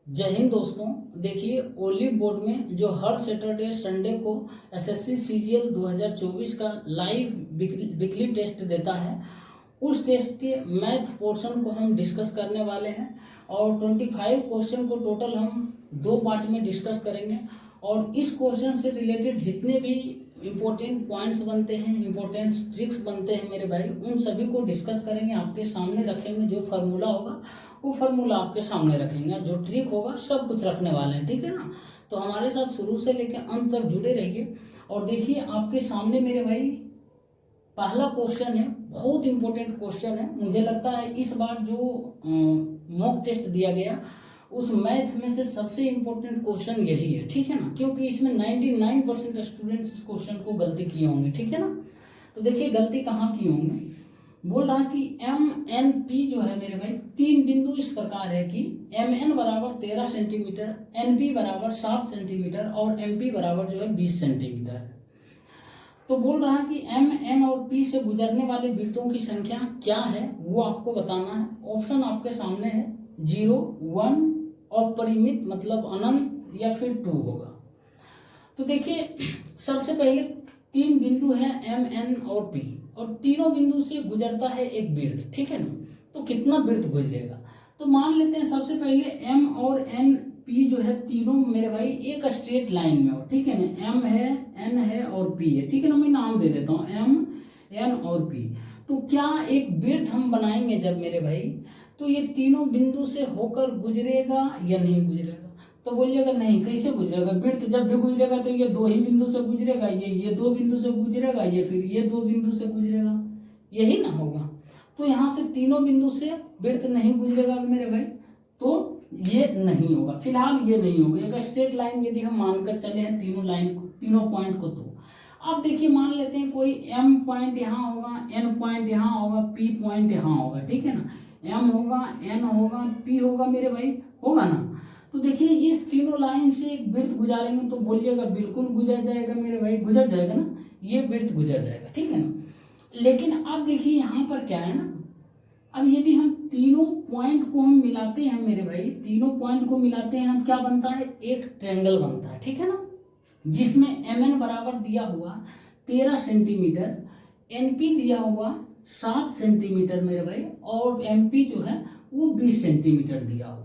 जय हिंद दोस्तों। देखिए, ओलिव बोर्ड में जो हर सैटरडे संडे को एसएससी सीजीएल 2024 का लाइव वीकली टेस्ट देता है, उस टेस्ट के मैथ पोर्शन को हम डिस्कस करने वाले हैं और 25 क्वेश्चन को टोटल हम दो पार्ट में डिस्कस करेंगे। और इस क्वेश्चन से रिलेटेड जितने भी इम्पोर्टेंट पॉइंट्स बनते हैं, इम्पोर्टेंट ट्रिक्स बनते हैं मेरे भाई, उन सभी को डिस्कस करेंगे। आपके सामने रखेंगे, जो फार्मूला होगा वो फार्मूला आपके सामने रखेंगे, जो ट्रिक होगा सब कुछ रखने वाले हैं, ठीक है ना। तो हमारे साथ शुरू से लेकर अंत तक जुड़े रहिए। और देखिए, आपके सामने मेरे भाई पहला क्वेश्चन है, बहुत इंपॉर्टेंट क्वेश्चन है। मुझे लगता है इस बार जो मॉक टेस्ट दिया गया उस मैथ में से सबसे इम्पोर्टेंट क्वेश्चन यही है, ठीक है ना, क्योंकि इसमें 99% स्टूडेंट्स इस क्वेश्चन को गलती किए होंगे, ठीक है ना। तो देखिए गलती कहाँ की होंगे। बोल रहा कि एम एन पी जो है मेरे भाई, तीन बिंदु इस प्रकार है कि एम एन बराबर 13 सेंटीमीटर, एन पी बराबर 7 सेंटीमीटर और एम पी बराबर जो है 20 सेंटीमीटर है। तो बोल रहा है कि एम एन और पी से गुजरने वाले वृत्तों की संख्या क्या है वो आपको बताना है। ऑप्शन आपके सामने है 0, 1, अपरिमित मतलब अनंत, या फिर 2 होगा। तो देखिए, सबसे पहले तीन बिंदु हैं एम एन और पी, और तीनों बिंदु से गुजरता है एक वृत्त, ठीक है ना। तो कितना वृत्त गुजरेगा, तो मान लेते हैं सबसे पहले एम और एन पी जो है तीनों मेरे भाई एक स्ट्रेट लाइन में हो, ठीक है ना। एम है, एन है और पी है, ठीक है ना। मैं नाम दे देता हूँ एम, एन और पी। तो क्या एक वृत्त हम बनाएंगे जब मेरे भाई, तो ये तीनों बिंदु से होकर गुजरेगा या नहीं गुजरेगा। तो बोलिएगा नहीं, कैसे गुजरेगा। वृत्त जब भी गुजरेगा तो ये दो ही बिंदु से गुजरेगा, ये दो बिंदु से गुजरेगा, ये फिर ये दो बिंदु से गुजरेगा, यही ना होगा। तो यहाँ से तीनों बिंदु से वृत्त नहीं गुजरेगा मेरे भाई, तो ये नहीं होगा। फिलहाल ये नहीं होगा। एक स्ट्रेट लाइन यदि हम मानकर चले हैं तीनों लाइन को, तीनों पॉइंट को, तो अब देखिए मान लेते हैं कोई एम पॉइंट यहाँ होगा, एन पॉइंट यहाँ होगा, पी पॉइंट यहाँ होगा, ठीक है ना। एम होगा, एन होगा, पी होगा मेरे भाई, होगा ना। तो देखिए इस तीनों लाइन से एक वृत्त गुजारेंगे तो बोलिएगा बिल्कुल गुजर जाएगा मेरे भाई, गुजर जाएगा ना, ये वृत्त गुजर जाएगा, ठीक है ना। लेकिन अब देखिए यहाँ पर क्या है ना, अब यदि हम तीनों पॉइंट को हम मिलाते हैं मेरे भाई, तीनों पॉइंट को मिलाते हैं, हम क्या बनता है, एक ट्रायंगल बनता है, ठीक है ना। जिसमें एम एन बराबर दिया हुआ 13 सेंटीमीटर, एन पी दिया हुआ 7 सेंटीमीटर मेरे भाई, और एम पी जो है वो 20 सेंटीमीटर दिया हुआ।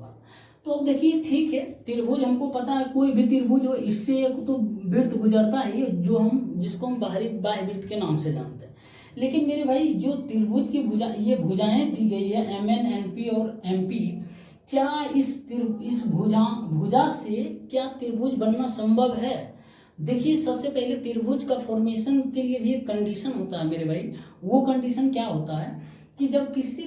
तो अब देखिए ठीक है, त्रिभुज हमको पता है, कोई भी त्रिभुज हो इससे एक तो वृत्त गुजरता है, जो हम जिसको हम बाहरी बाह्य वृत्त के नाम से जानते हैं। लेकिन मेरे भाई जो त्रिभुज की ये भुजाएं दी गई है एम एन, एन पी और एम पी, क्या इस भुजा से क्या त्रिभुज बनना संभव है। देखिए सबसे पहले त्रिभुज का फॉर्मेशन के लिए भी एक कंडीशन होता है मेरे भाई। वो कंडीशन क्या होता है कि जब किसी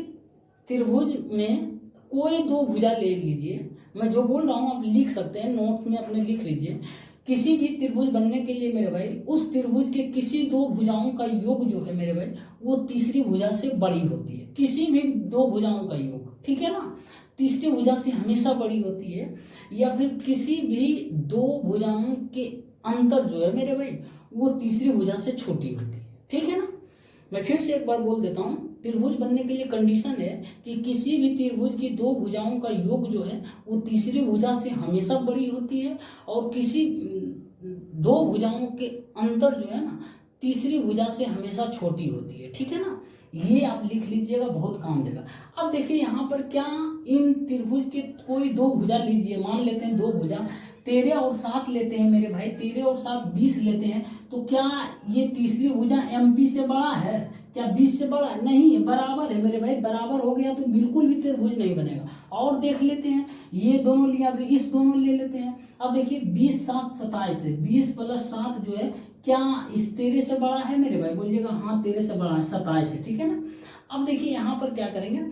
त्रिभुज में कोई दो भुजा ले लीजिए, मैं जो बोल रहा हूँ आप लिख सकते हैं, नोट में अपने लिख लीजिए। किसी भी त्रिभुज बनने के लिए मेरे भाई उस त्रिभुज के किसी दो भुजाओं का योग जो है मेरे भाई वो तीसरी भुजा से बड़ी होती है। किसी भी दो भुजाओं का योग, ठीक है ना, तीसरी भुजा से हमेशा बड़ी होती है। या फिर किसी भी दो भुजाओं के अंतर जो है मेरे भाई वो तीसरी भुजा से छोटी होती है, ठीक है ना। मैं फिर से एक बार बोल देता हूँ, त्रिभुज बनने के लिए कंडीशन है कि किसी भी त्रिभुज की दो भुजाओं का योग जो है वो तीसरी भुजा से हमेशा बड़ी होती है, और किसी दो भुजाओं के अंतर जो है ना तीसरी भुजा से हमेशा छोटी होती है, ठीक है ना। ये आप लिख लीजिएगा, बहुत काम देगा। अब देखिए यहाँ पर क्या, इन त्रिभुज के कोई दो भुजा लीजिए, मान लेते हैं दो भुजा 13 और 7 लेते हैं मेरे भाई, 13 और 7 20 लेते हैं। तो क्या ये तीसरी भुजा एम पी से बड़ा है, क्या 20 से बड़ा नहीं है, बराबर है मेरे भाई। बराबर हो गया तो बिल्कुल भी त्रिभुज नहीं बनेगा। और देख लेते हैं, ये दोनों लिया, इस दोनों ले लेते हैं। अब देखिए 20 7 27 है, 20 प्लस 7 जो है क्या इस 13 से बड़ा है मेरे भाई, बोलिएगा हाँ 13 से बड़ा है, 27 है, ठीक है ना। अब देखिए यहाँ पर क्या करेंगे,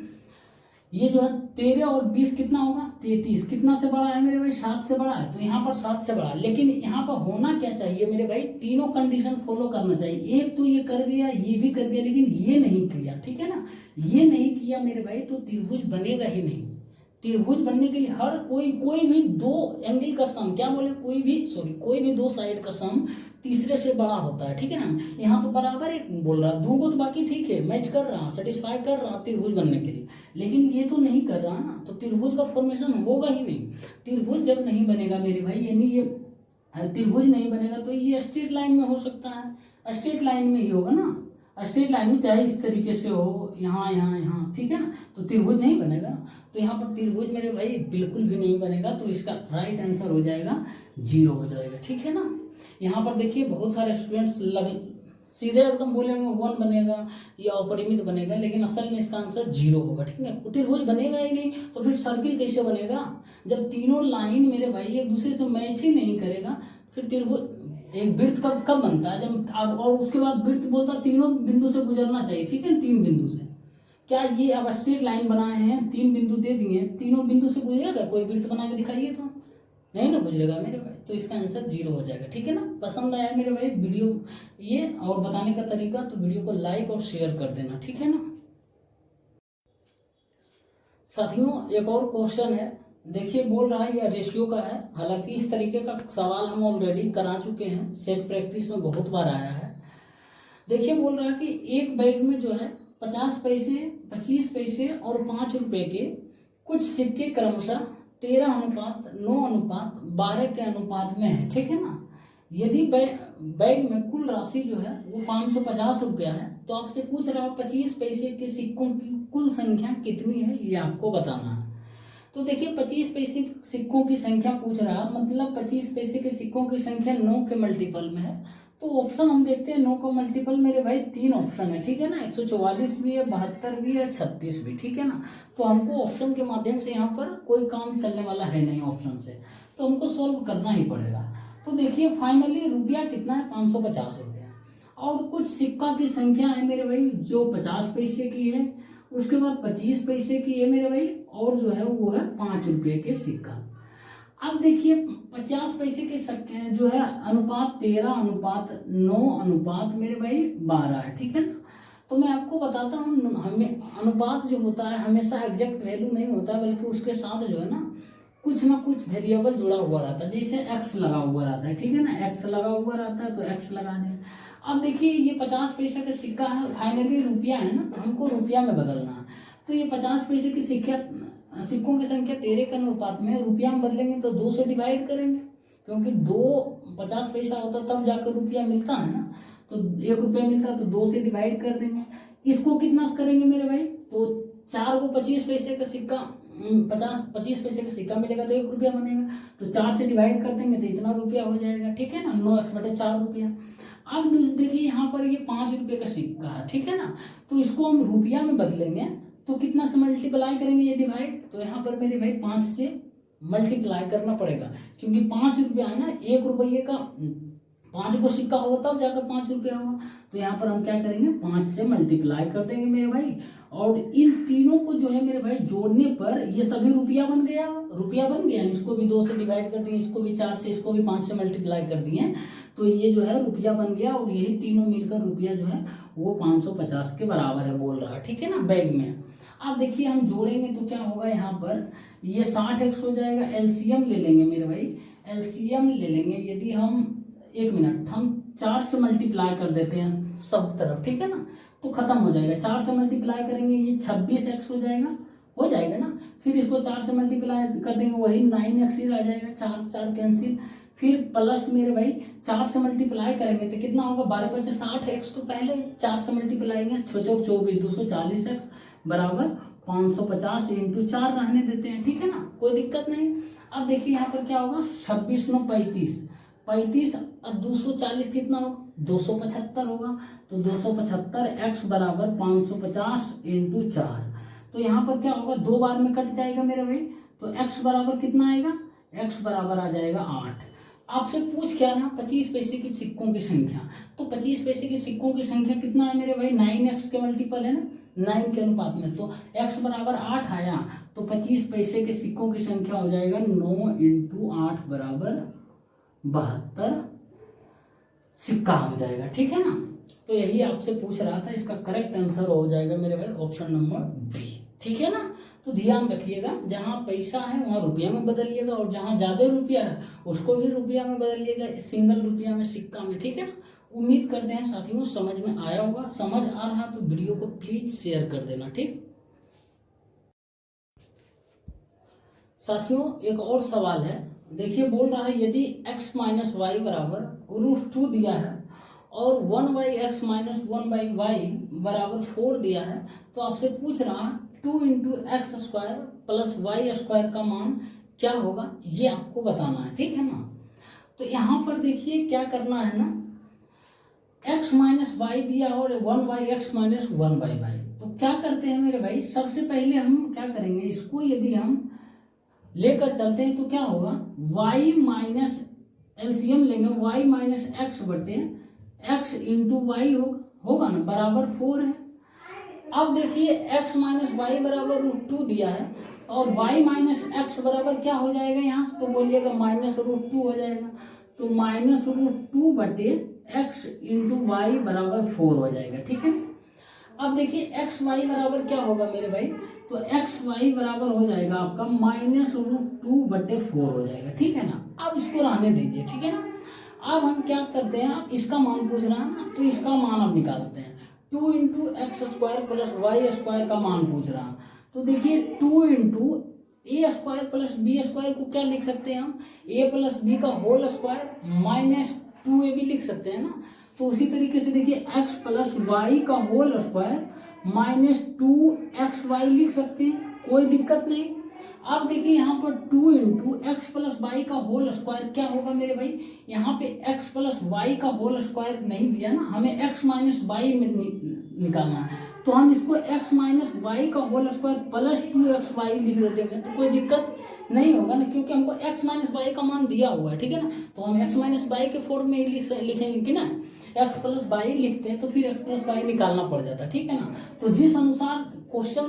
ये जो है 13 और 20 कितना होगा, 33, कितना से बड़ा है मेरे भाई, 7 से बड़ा है। तो यहाँ पर 7 से बड़ा है, लेकिन यहाँ पर होना क्या चाहिए मेरे भाई, तीनों कंडीशन फॉलो करना चाहिए। एक तो ये कर गया, ये भी कर गया, लेकिन ये नहीं किया, ठीक है ना। ये नहीं किया मेरे भाई तो त्रिभुज बनेगा ही नहीं। त्रिभुज बनने के लिए हर कोई भी दो एंगल का सम, क्या बोले, कोई भी दो साइड का सम तीसरे से बड़ा होता है, ठीक है ना। यहाँ तो बराबर एक बोल रहा, दो को तो बाकी ठीक है, मैच कर रहा, सेटिस्फाई कर रहा त्रिभुज बनने के लिए। लेकिन ये तो नहीं कर रहा ना, तो त्रिभुज का फॉर्मेशन होगा ही नहीं। त्रिभुज जब नहीं बनेगा मेरे भाई, यानी ये त्रिभुज नहीं बनेगा तो ये स्ट्रेट लाइन में हो सकता है, स्ट्रेट लाइन में ही होगा ना, स्ट्रेट लाइन में चाहे इस तरीके से हो, यहाँ यहाँ यहाँ, ठीक है ना, तो त्रिभुज नहीं बनेगा ना। तो यहाँ पर त्रिभुज मेरे भाई बिल्कुल भी नहीं बनेगा, तो इसका राइट आंसर हो जाएगा 0 हो जाएगा, ठीक है ना। यहाँ पर देखिए बहुत सारे स्टूडेंट्स सीधे एकदम बोलेंगे 1 बनेगा या अपरिमित बनेगा, लेकिन असल में इसका आंसर 0 होगा, ठीक है। त्रिभुज बनेगा ही नहीं तो फिर सर्किल कैसे बनेगा, जब तीनों लाइन मेरे भाई एक दूसरे से मैच ही नहीं करेगा, फिर त्रिभुज एक वृत्त कब बनता है, जब और उसके बाद वृत्त बोलता तीनों बिंदु से गुजरना चाहिए, ठीक है, 3 बिंदु से। क्या ये अब स्ट्रेट लाइन बनाए हैं, 3 बिंदु दे दिए, तीनों बिंदु से गुजरेगा, कोई वृत्त बना के दिखाइए तो नहीं ना गुजरेगा मेरे भाई, तो इसका आंसर 0 हो जाएगा, ठीक है ना। पसंद आया मेरे भाई वीडियो ये और बताने का तरीका, तो वीडियो को लाइक और शेयर कर देना, ठीक है ना। साथियों एक और क्वेश्चन है, देखिए बोल रहा है यह रेशियो का है, हालांकि इस तरीके का सवाल हम ऑलरेडी करा चुके हैं, सेट प्रैक्टिस में बहुत बार आया है। देखिए बोल रहा है कि एक बैग में जो है 50 पैसे, 25 पैसे और 5 रुपए के कुछ सिक्के क्रमशः 13:9:12 के अनुपात में है, ठीक है ना। यदि बैग में कुल राशि जो है वो 550 रुपया है, तो आपसे पूछ रहा है 25 पैसे के सिक्कों की कुल संख्या कितनी है, ये आपको बताना है। तो देखिए 25 पैसे सिक्कों की संख्या पूछ रहा है, मतलब 25 पैसे के सिक्कों की संख्या 9 के मल्टीपल में है, तो ऑप्शन हम देखते हैं 9 का मल्टीपल मेरे भाई 3 ऑप्शन है, ठीक है ना, 144 भी है, 72 भी है, 36 भी, ठीक है ना। तो हमको ऑप्शन के माध्यम से यहाँ पर कोई काम चलने वाला है नहीं ऑप्शन से, तो हमको सोल्व करना ही पड़ेगा। तो देखिए फाइनली रुपया कितना है, 550 रुपया, और कुछ सिक्का की संख्या है मेरे भाई जो 50 पैसे की है, उसके बाद 25 पैसे की है मेरे भाई, और जो है वो है 5 रुपये के सिक्का। अब देखिए 50 पैसे के सिक्के जो है अनुपात 13:9 मेरे भाई 12 है, ठीक है ना। तो मैं आपको बताता हूँ, हमें अनुपात जो होता है हमेशा एग्जैक्ट वैल्यू नहीं होता, बल्कि उसके साथ जो है ना कुछ वेरिएबल जुड़ा हुआ रहता है, जैसे एक्स लगा हुआ रहता है, ठीक है ना, एक्स लगा हुआ रहता है तो एक्स लगा दें। अब देखिए ये 50 पैसे का सिक्का है, फाइनली रुपया है ना, हमको रुपया में बदलना है, तो ये 50 पैसे की सिक्कों की संख्या 13 के अनुपात में रुपया में बदलेंगे तो 2 से डिवाइड करेंगे, क्योंकि 50 पैसा होता तब जाकर रुपया मिलता है ना, तो 1 रुपया मिलता तो 2 से डिवाइड कर देंगे। इसको कितना करेंगे मेरे भाई, तो 4 को 25 पैसे का सिक्का 25 पैसे का सिक्का मिलेगा तो 1 रुपया बनेगा, तो 4 से डिवाइड कर देंगे तो इतना रुपया हो जाएगा, ठीक है ना, 9x/4 रुपया। अब देखिए यहाँ पर ये 5 रुपये का सिक्का है, ठीक है ना, तो इसको हम रुपया में बदलेंगे तो कितना से मल्टीप्लाई करेंगे, ये डिवाइड, तो यहाँ पर मेरे भाई 5 से मल्टीप्लाई करना पड़ेगा, क्योंकि 5 रुपया है ना, 1 रुपये का 5 को सिक्का होगा तब जाकर 5 रुपया होगा, तो यहाँ पर हम क्या करेंगे 5 से मल्टीप्लाई कर देंगे मेरे भाई, और इन तीनों को जो है मेरे भाई जोड़ने पर ये सभी रुपया बन गया, इसको भी 2 से डिवाइड कर दिए, इसको भी 4 से, इसको भी 5 से मल्टीप्लाई कर दिए, तो ये जो है रुपया बन गया, और यही तीनों मिलकर रुपया जो है वो 550 के बराबर है बोल रहा है, ठीक है ना, बैग में। अब देखिए हम जोड़ेंगे तो क्या होगा, यहाँ पर ये 60x हो जाएगा, एलसीएम ले लेंगे मेरे भाई, एलसीएम ले लेंगे, यदि हम 1 मिनट हम 4 से मल्टीप्लाई कर देते हैं सब तरफ, ठीक है ना, तो खत्म हो जाएगा, 4 से मल्टीप्लाई करेंगे ये 26x हो जाएगा ना, फिर इसको 4 से मल्टीप्लाई कर देंगे वही 9x ही रह जाएगा, 4 कैंसिल, फिर प्लस मेरे भाई 4 से मल्टीप्लाई करेंगे तो कितना होगा, 12×5 60x, तो पहले 4 से मल्टीप्लाई करेंगे 6×4 24 240x बराबर 550 × 4 रहने देते हैं, ठीक है ना, कोई दिक्कत नहीं। अब देखिए यहाँ पर क्या होगा, 26×9 35 और 240 कितना होगा, 275 होगा, तो 275x बराबर 550 × 4, तो यहाँ पर क्या होगा 2 बार में कट जाएगा मेरे भाई, तो x बराबर कितना आएगा, x बराबर आ जाएगा 8। आपसे पूछ क्या रहा, 25 पैसे की सिक्कों की संख्या, तो 25 पैसे की सिक्कों की संख्या कितना है मेरे भाई, 9x के मल्टीपल है ना, 9 के अनुपात में, तो x बराबर 8 आया, तो 25 पैसे के सिक्कों की संख्या हो जाएगा 9 × 8 बराबर 72 सिक्का हो जाएगा, ठीक है ना। तो यही आपसे पूछ रहा था, इसका करेक्ट आंसर हो जाएगा मेरे भाई ऑप्शन नंबर बी, ठीक है ना। तो ध्यान रखिएगा, जहाँ पैसा है वहाँ रुपया में बदलिएगा, और जहाँ ज़्यादा रुपया है उसको भी रुपया में बदलिएगा, सिंगल रुपया में, सिक्का में, ठीक है ना। उम्मीद करते हैं साथियों समझ में आया होगा, समझ आ रहा तो वीडियो को प्लीज शेयर कर देना, ठीक। साथियों एक और सवाल है, देखिए बोल रहा है यदि x माइनस वाई बराबर √2 दिया है और 1/x माइनस 1/y बराबर 4 दिया है, तो आपसे पूछ रहा है 2 into x square plus y square का मान क्या होगा, ये आपको बताना है, ठीक है ना। तो यहाँ पर देखिए क्या करना है ना, x माइनस वाई दिया और 1/x माइनस 1/y, तो क्या करते हैं मेरे भाई, सबसे पहले हम क्या करेंगे, इसको यदि हम लेकर चलते हैं तो क्या होगा, y माइनस एलसीएम लेंगे, y माइनस एक्स बटे x इंटू वाई होगा ना, बराबर 4 है। अब देखिए x माइनस वाई बराबर √2 दिया है और y माइनस एक्स बराबर क्या हो जाएगा यहाँ से, तो बोलिएगा माइनस √2 हो जाएगा, तो माइनस √2 बटे x इंटू वाई बराबर 4 हो जाएगा, ठीक है। अब देखिए एक्स वाई बराबर क्या होगा मेरे भाई, तो एक्स वाई बराबर हो जाएगा आपका माइनस √2 बटे 4 हो जाएगा, ठीक है ना। अब इसको रहने दीजिए, ठीक है ना। अब हम क्या करते हैं, अब इसका मान पूछ रहा है ना, तो इसका मान अब निकालते हैं, 2 into x square plus y square का मान पूछ रहा है, तो देखिए 2 into a square plus b square को क्या लिख सकते हैं हम, ए प्लस बी का होल स्क्वायर माइनस 2a भी लिख सकते हैं ना। तो उसी तरीके से देखिए x प्लस वाई का होल स्क्वायर माइनस 2xy लिख सकते हैं, कोई दिक्कत नहीं। अब देखिए यहाँ पर 2 इंटू एक्स प्लस वाई का होल स्क्वायर क्या होगा मेरे भाई, यहाँ पे x प्लस वाई का होल स्क्वायर नहीं दिया ना, हमें x माइनस वाई में निकालना है, तो हम इसको x माइनस वाई का होल स्क्वायर प्लस 2xy लिख देते हैं, तो कोई दिक्कत नहीं होगा ना, क्योंकि हमको x माइनस वाई का मान दिया हुआ है, ठीक है ना। तो हम x माइनस वाई के फॉर्म में ही लिखेंगे कि ना, x प्लस वाई लिखते हैं तो फिर x प्लस वाई निकालना पड़ जाता है, ठीक है ना। तो जिस अनुसार क्वेश्चन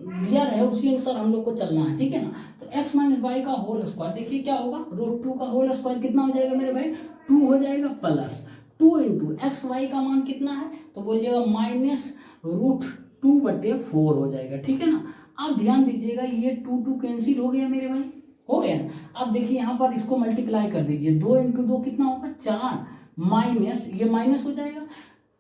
दिया रहे उसी अनुसार हम लोग को चलना है, ठीक है ना। तो x माइनस वाई का होल स्क्वायर देखिए क्या होगा, √2 का होल स्क्वायर कितना हो जाएगा मेरे भाई, 2 हो जाएगा, प्लस 2 इंटू एक्स वाई का मान कितना है, तो बोलिएगा माइनस √2 बटे 4 हो जाएगा, ठीक है ना। अब ध्यान दीजिएगा ये 2 कैंसिल हो गया मेरे भाई, हो गया ना। अब देखिए यहाँ पर इसको मल्टीप्लाई कर दीजिए, 2 इंटू 2 कितना होगा 4, माइनस ये माइनस हो जाएगा,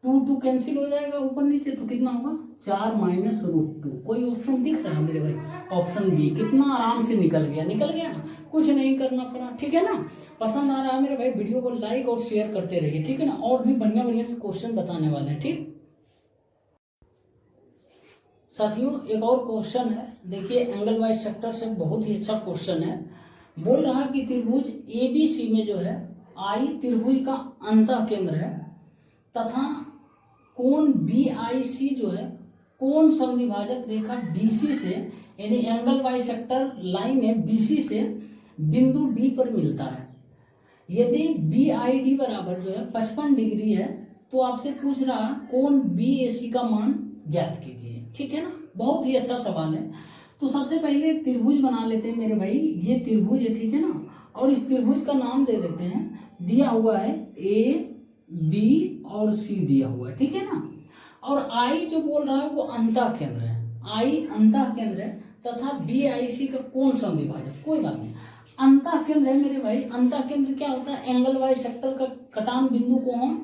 2 कैंसिल हो जाएगा ऊपर नीचे, तो कितना होगा 4 माइनस √2। कोई ऑप्शन दिख रहा है मेरे भाई, ऑप्शन बी, कितना आराम से निकल गया ना, कुछ नहीं करना पड़ा, ठीक है ना। पसंद आ रहा है मेरे भाई, वीडियो को लाइक और शेयर करते रहिए, ठीक है ना। और भी बढ़िया बढ़िया क्वेश्चन बताने वाले हैं, ठीक। साथियों एक और क्वेश्चन है, देखिए एंगल वाइज सेक्टर से बहुत ही अच्छा क्वेश्चन है। बोल रहा है कि त्रिभुज ABC में जो है आई त्रिभुज का अंतः केंद्र है तथा कोण BIC जो है कोण समद्विभाजक रेखा BC से, यानी एंगल वाइज सेक्टर लाइन है BC से बिंदु D पर मिलता है। यदि BID बराबर जो है 55 डिग्री है, तो आपसे पूछ रहा है कोण BAC का मान ज्ञात कीजिए, ठीक है ना। बहुत ही अच्छा सवाल है। तो सबसे पहले एक त्रिभुज बना लेते हैं मेरे भाई, ये त्रिभुज है, ठीक है ना, और इस त्रिभुज का नाम दे देते हैं, दिया हुआ है A B और C दिया हुआ है, ठीक है ना। और I जो बोल रहा है वो अंतः केंद्र है, I अंतः केंद्र है तथा BIC का कोण समद्विभाजक, कोई बात नहीं, अंतः केंद्र है मेरे भाई। अंतः केंद्र क्या होता है, एंगल वाइज सेक्टर का कटान बिंदु को हम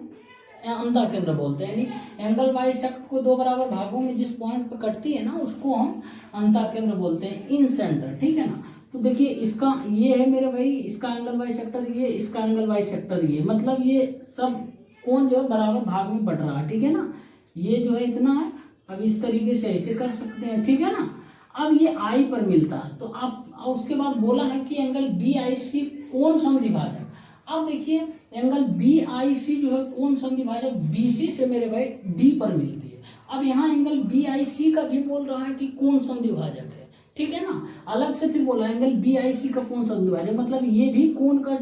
अंतः केंद्र बोलते हैं, यानी एंगल वाइज सेक्टर को 2 बराबर भागों में जिस पॉइंट पर कटती है ना, उसको हम अंतः केंद्र बोलते हैं, इन सेंटर, ठीक है ना। तो देखिए इसका ये है मेरे भाई, इसका एंगल वाइज सेक्टर ये, इसका एंगल वाइज सेक्टर ये, मतलब ये सब कोण जो है बराबर भाग में बढ़ रहा है, ठीक है ना। ये जो है इतना है, अब इस तरीके से ऐसे कर सकते हैं, ठीक है ना। अब ये आई पर मिलता है, तो आप उसके बाद बोला है कि एंगल BIC कोण समद्विभाजक। अब देखिए एंगल BIC जो है कोण समद्विभाजक BC से मेरे भाई D पर मिलती है। अब यहाँ एंगल BIC का भी बोल रहा है कि कोण समद्विभाजक है, ठीक है ना। अलग से फिर बोला एंगल BIC का कोण समद्विभाजक, मतलब ये भी कोण का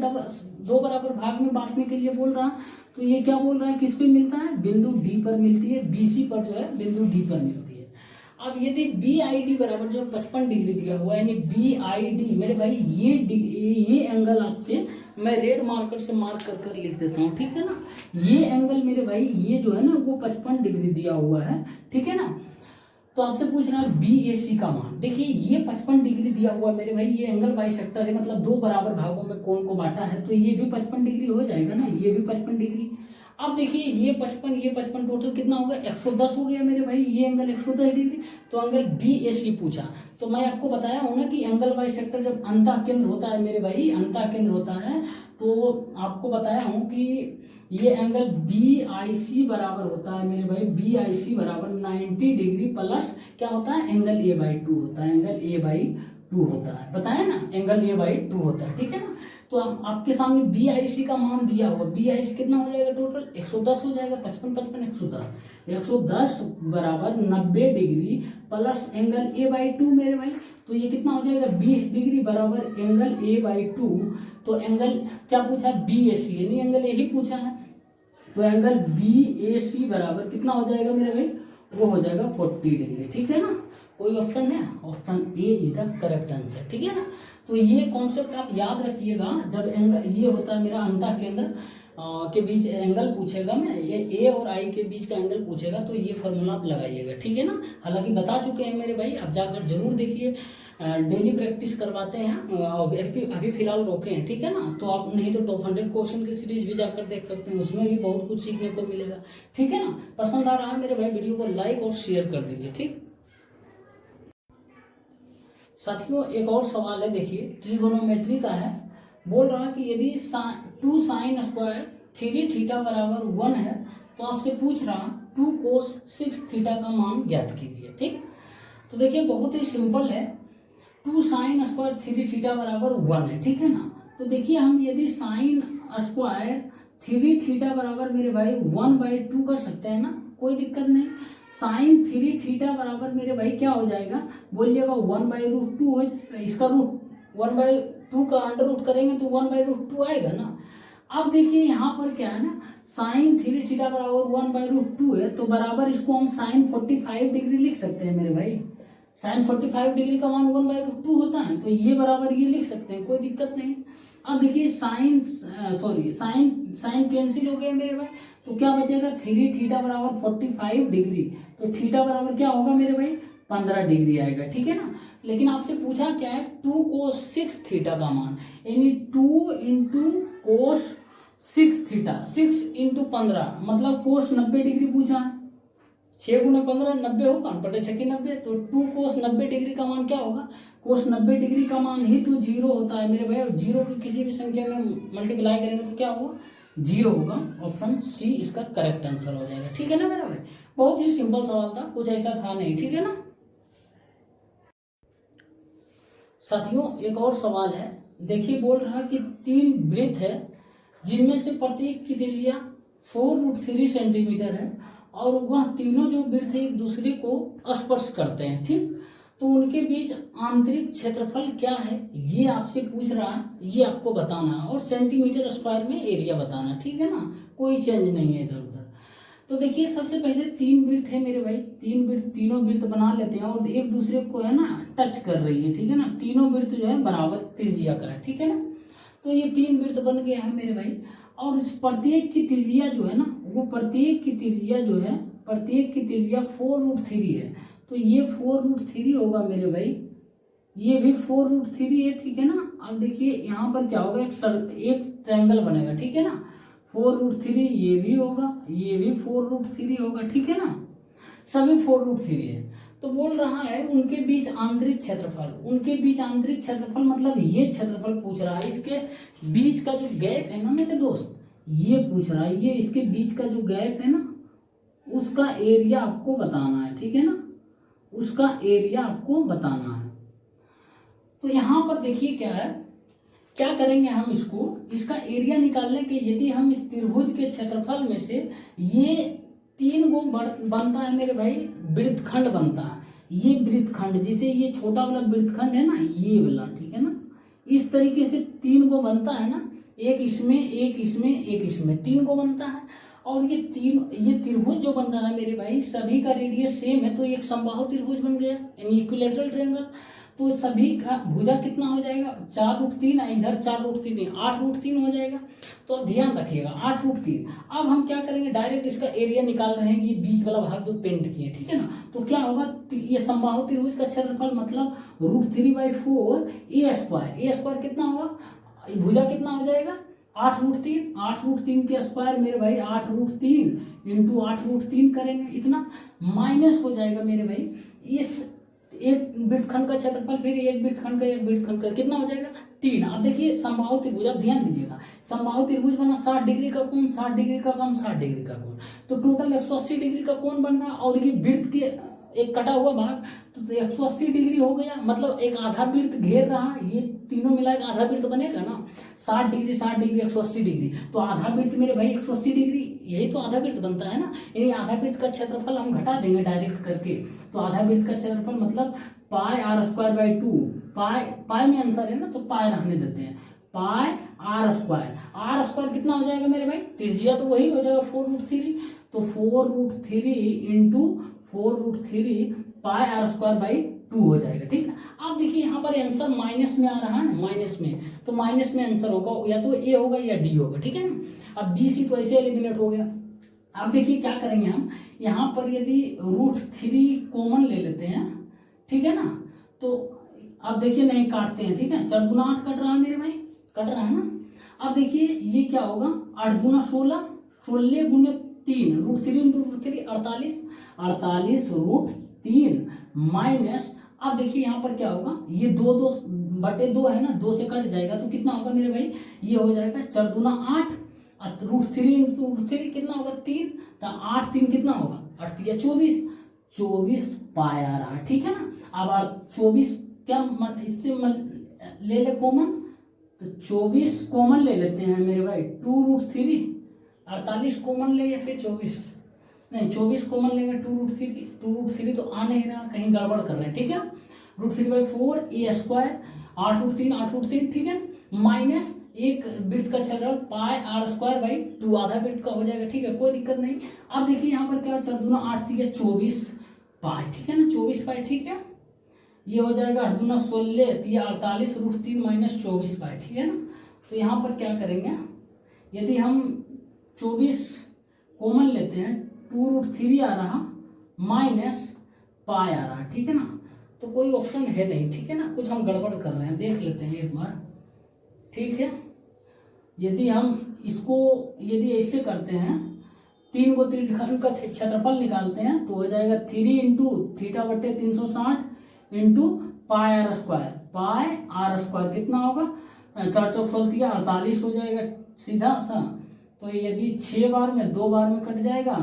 2 बराबर भाग में बांटने के लिए बोल रहा है। तो ये क्या बोल रहा है, किस पे मिलता है, बिंदु D पर मिलती है, BC पर जो है बिंदु D पर मिलती है। अब यदि BID बराबर जो 55 डिग्री दिया हुआ है, यानी BID मेरे भाई ये एंगल आपसे मैं रेड मार्कर से मार्क कर कर लिख देता हूँ, ठीक है ना। ये एंगल मेरे भाई ये जो है ना वो 55 डिग्री दिया हुआ है, ठीक है ना। तो आपसे पूछ रहा है BAC का मान, देखिए ये 55 डिग्री दिया हुआ मेरे भाई, ये एंगल बाइसेक्टर है, मतलब 2 बराबर भागों में कोण को बांटा है, तो ये भी 55 डिग्री हो जाएगा ना, ये भी 55 डिग्री। अब देखिए ये 55 टोटल कितना हो गया, 110 हो गया मेरे भाई, ये एंगल 110 डिग्री। तो एंगल BAC पूछा, तो मैं आपको बताया हूँ ना कि एंगल बाई सेक्टर जब अंतः केंद्र होता है मेरे भाई, अंतः केंद्र होता है, तो आपको बताया हूँ कि ये एंगल BIC बराबर होता है मेरे भाई, BIC बराबर 90 डिग्री प्लस क्या होता है, एंगल A/2 होता है, एंगल A/2 होता है, बताया ना, एंगल A/2 होता है, ठीक है ना। तो आपके सामने BIC का मान दिया होगा, BIC कितना हो जाएगा टोटल, 110 हो जाएगा, 55 110 बराबर 90 डिग्री प्लस एंगल A/2 मेरे भाई, तो ये कितना हो जाएगा 20 डिग्री बराबर एंगल A/2। तो एंगल क्या पूछा, BAC, यानी एंगल A ही पूछा है, तो एंगल BAC बराबर कितना हो जाएगा मेरे भाई, वो हो जाएगा 40 डिग्री, ठीक है ना। कोई ऑप्शन है, option A is the correct answer, ठीक है ना। तो ये कॉन्सेप्ट आप याद रखिएगा, जब एंगल ये होता है मेरा अंतः केंद्र के बीच एंगल पूछेगा, मैं ये A और I के बीच का एंगल पूछेगा, तो ये फॉर्मूला आप लगाइएगा, ठीक है ना। हालांकि बता चुके हैं मेरे भाई, आप जाकर जरूर देखिए, डेली प्रैक्टिस करवाते हैं, अभी फिलहाल रोके हैं, ठीक है ना। तो आप नहीं तो टॉप 100 क्वेश्चन की सीरीज भी जाकर देख सकते हैं, उसमें भी बहुत कुछ सीखने को मिलेगा, ठीक है ना। पसंद आ रहा है मेरे भाई, वीडियो को लाइक और शेयर कर दीजिए, ठीक। साथियों एक और सवाल है, देखिए ट्रिगोनोमेट्री का है, बोल रहा है कि यदि 2 sin स्क्वायर 3 थीटा बराबर 1 है, तो आपसे पूछ रहा 2 cos 6 थीटा का मान ज्ञात कीजिए, ठीक। तो देखिए बहुत ही सिंपल है, 2 sin स्क्वायर 3 थीटा बराबर 1 है, ठीक है ना। तो देखिए हम यदि sin स्क्वायर 3 थीटा बराबर मेरे भाई 1/2 कर सकते हैं ना, कोई दिक्कत नहीं। sin 3 थीटा बराबर मेरे भाई क्या हो जाएगा, बोलिएगा 1/√2 हो जाएगा, इसका रूट 1/2 का अंडर रूट करेंगे तो 1/√2 आएगा ना। अब देखिए यहाँ पर क्या है ना, sin 3 थीटा बराबर 1/√2 है, तो बराबर इसको हम sin 45 डिग्री लिख सकते हैं मेरे भाई, sin 45 डिग्री का मान 1/√2 होता है, तो ये बराबर ये लिख सकते हैं, कोई दिक्कत नहीं। अब देखिए साइन कैंसिल हो गया मेरे भाई, तो क्या बचेगा 3 थीटा बराबर 45 डिग्री, तो थीटा बराबर क्या होगा मेरे भाई 15 डिग्री आएगा, ठीक है ना। लेकिन आपसे पूछा क्या है 2 cos 6 थीटा का मान, यानी 2 इंटू कोस 6 थीटा, 6 इंटू 15 मतलब कोस 90 डिग्री पूछा है, 6 गुना 15 90 होगा, बटे 6 की 90, तो 2 कोस 90 डिग्री का मान क्या होगा, कोस 90 डिग्री का मान ही तो 0 होता है मेरे भाई, और 0 की किसी भी संख्या में मल्टीप्लाई करेंगे तो क्या होगा 0 होगा, ऑप्शन C इसका करेक्ट आंसर हो जाएगा, ठीक है ना मेरा भाई। बहुत ही सिंपल सवाल था, कुछ ऐसा था नहीं, ठीक है ना। साथियों एक और सवाल है, देखिए बोल रहा कि 3 वृत्त है जिनमें से प्रत्येक की त्रिज्या 4√3 सेंटीमीटर है, और वह तीनों जो वृत्त है एक दूसरे को स्पर्श करते हैं, ठीक। तो उनके बीच आंतरिक क्षेत्रफल क्या है ये आपसे पूछ रहा है, ये आपको बताना है, और सेंटीमीटर स्क्वायर में एरिया बताना, ठीक है ना, कोई चेंज नहीं है इधर उधर। तो देखिए सबसे पहले 3 वृत्त है मेरे भाई, तीनों वृत्त बना लेते हैं, और एक दूसरे को है ना टच कर रही है, ठीक है ना, तीनों वृत्त जो है बराबर त्रिज्या का है, ठीक है ना। तो ये 3 वृत्त बन गया है मेरे भाई, और इस प्रत्येक की त्रिज्या जो है ना, वो प्रत्येक की त्रिज्या 4√3 है, तो ये 4√3 होगा मेरे भाई, ये भी 4√3 है, ठीक है ना। अब देखिए यहाँ पर क्या होगा, एक ट्रायंगल बनेगा, ठीक है ना, 4√3 ये भी होगा, ये भी 4√3 होगा, ठीक है ना, सभी 4√3 है। तो बोल रहा है उनके बीच आंतरिक क्षेत्रफल मतलब ये क्षेत्रफल पूछ रहा है, इसके बीच का जो गैप है ना मेरे दोस्त, ये पूछ रहा है, ये इसके बीच का जो गैप है ना उसका एरिया आपको बताना है, ठीक है ना, उसका एरिया आपको बताना है। तो यहाँ पर देखिए क्या है, क्या करेंगे हम इसका एरिया निकालने के, यदि हम इस त्रिभुज के क्षेत्रफल में से ये 3 गो बनता है मेरे भाई, वृत्तखंड बनता है, ये वृत्तखंड जिसे ये छोटा वाला वृत्तखंड है ना, ये वाला, ठीक है ना, इस तरीके से 3 गो बनता है ना, एक इसमें एक इसमें एक इसमें 3 गो बनता है। और ये त्रिभुज जो बन रहा है मेरे भाई, सभी का रेडियस सेम है, तो एक समबाहु त्रिभुज बन गया, यानी इक्विलैटरल ट्रायंगल। तो सभी का भुजा कितना हो जाएगा 4√3, इधर 4√3 नहीं 8√3 हो जाएगा। तो अब ध्यान रखिएगा 8√3। अब हम क्या करेंगे, डायरेक्ट इसका एरिया निकाल रहे हैं, ये बीच वाला भाग जो पेंट किए, ठीक है ना। तो क्या होगा, ये समबाहु त्रिभुज का क्षेत्रफल मतलब √3/4 a² कितना होगा, भुजा कितना हो जाएगा 8√3, 8√3 के स्क्वायर मेरे भाई 8√3 इंटू 8√3 करेंगे, इतना माइनस हो जाएगा मेरे भाई इस एक वृत्तखंड का क्षेत्रफल, फिर एक वृत्तखंड का एक वृत्तखंड का कितना हो जाएगा 3। अब देखिए समबाहु त्रिभुज, अब ध्यान दीजिएगा, समबाहु त्रिभुज बना 60 डिग्री का कोण, 60 डिग्री का कोण, 60 डिग्री का कोण, तो टोटल 180 डिग्री का कोण बन रहा। और ये वृत्त के एक कटा हुआ भाग, तो 180 डिग्री हो गया, मतलब एक आधा वृत्त घेर रहा, ये तीनों मिला के आधा वृत्त बनेगा ना, 60 डिग्री 60 डिग्री 180 डिग्री, तो आधा वृत्त मेरे भाई 180 डिग्री, यही तो आधा वृत्त बनता है ना। यानी आधा वृत्त का क्षेत्रफल हम घटा देंगे डायरेक्ट करके, तो आधा वृत्त का क्षेत्रफल मतलब पाई आर स्क्वायर बाई 2, पाई में आंसर है ना, तो पाई रहने देते हैं, पाई आर स्क्वायर कितना हो जाएगा मेरे भाई, त्रिज्या तो वही हो जाएगा 4√3, तो 4√3 into 4√3 pi r square by 2 हो जाएगा, ठीक है। अब देखिए यहाँ पर आंसर माइनस में आ रहा है ना, माइनस में, तो माइनस में आंसर होगा या तो ए होगा या डी होगा, ठीक है ना। अब बी सी तो ऐसे एलिमिनेट हो गया। अब देखिए क्या करेंगे हम, यहाँ पर यदि √3 कॉमन ले लेते हैं, ठीक है ना, तो अब देखिए नहीं काटते हैं, ठीक है, 4 दूना 8 कट रहा है मेरे भाई, कट रहा है ना। अब देखिए ये क्या होगा, 8 दूना 16, 16 गुने 3, √3 इंटू √3 48, 48√3 माइनस, अब देखिए यहाँ पर क्या होगा, ये 2 है ना, 2 से कट जाएगा तो कितना होगा मेरे भाई, ये हो जाएगा 4 दूना 8, √3 इंटू √3 कितना होगा 3, तो 8 3 कितना होगा 8 या 24 पाई आ रहा है, ठीक है ना। अब 24 क्या इससे ले ले कॉमन, तो 24 कॉमन ले लेते हैं मेरे भाई, 2√3, 48 कॉमन ले या फिर 24, नहीं 24 कॉमन लेंगे, 2√3 तो आ नहीं रहा, कहीं गड़बड़ कर रहे हैं, ठीक है। √3/4 ए स्क्वायर, 8√3, ठीक है, माइनस एक वृत्त का क्षेत्रफल पाई आर स्क्वायर बाई 2, आधा वृत्त का हो जाएगा, ठीक है, कोई दिक्कत नहीं। अब देखिए यहाँ पर क्या 4 दूना 8 3 24 पाई, ठीक है ना, 24 पाई, ठीक है, ये हो जाएगा 8 दूना 16 3 48√3 माइनस 24 पाई, ठीक है ना। तो यहाँ पर क्या करेंगे, यदि हम 24 कॉमन लेते हैं, 2√3 आ रहा माइनस पाई आ रहा, ठीक है ना, तो कोई ऑप्शन है नहीं, ठीक है ना, कुछ हम गड़बड़ कर रहे हैं, देख लेते हैं एक बार, ठीक है। यदि हम इसको यदि ऐसे करते हैं, 3 को त्रिभुज का क्षेत्रफल निकालते हैं, तो हो जाएगा 3 into θ/360 into pi r square कितना होगा, 4 चौक 16 48 हो जाएगा सीधा सा। तो यदि 6 बार में 2 बार में कट जाएगा,